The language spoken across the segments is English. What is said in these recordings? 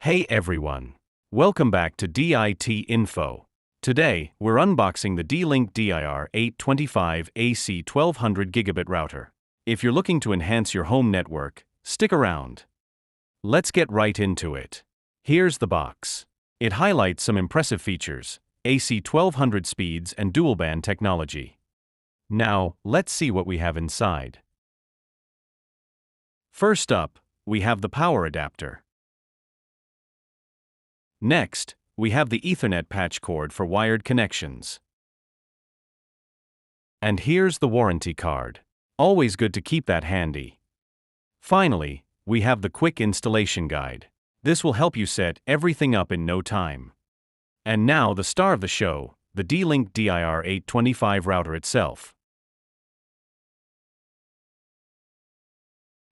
Hey everyone! Welcome back to DIT Info. Today, we're unboxing the D-Link DIR 825 AC 1200 Gigabit router. If you're looking to enhance your home network, stick around. Let's get right into it. Here's the box. It highlights some impressive features, AC 1200 speeds and dual-band technology. Now, let's see what we have inside. First up, we have the power adapter. Next, we have the Ethernet patch cord for wired connections. And here's the warranty card. Always good to keep that handy. Finally, we have the quick installation guide. This will help you set everything up in no time. And now the star of the show, the D-Link DIR 825 router itself.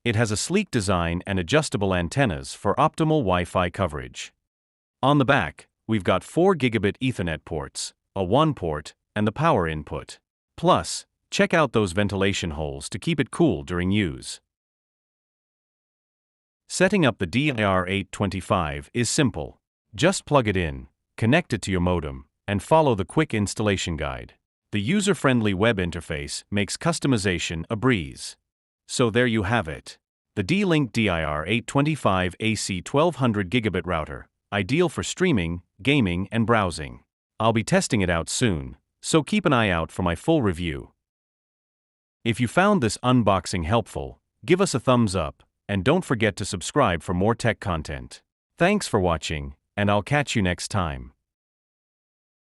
It has a sleek design and adjustable antennas for optimal Wi-Fi coverage. On the back, we've got 4 Gigabit Ethernet ports, a 1-port, and the power input. Plus, check out those ventilation holes to keep it cool during use. Setting up the DIR 825 is simple. Just plug it in, connect it to your modem, and follow the quick installation guide. The user-friendly web interface makes customization a breeze. So there you have it. The D-Link DIR 825 AC 1200 Gigabit router. Ideal for streaming, gaming, and browsing. I'll be testing it out soon, so keep an eye out for my full review. If you found this unboxing helpful, give us a thumbs up, and don't forget to subscribe for more tech content. Thanks for watching, and I'll catch you next time.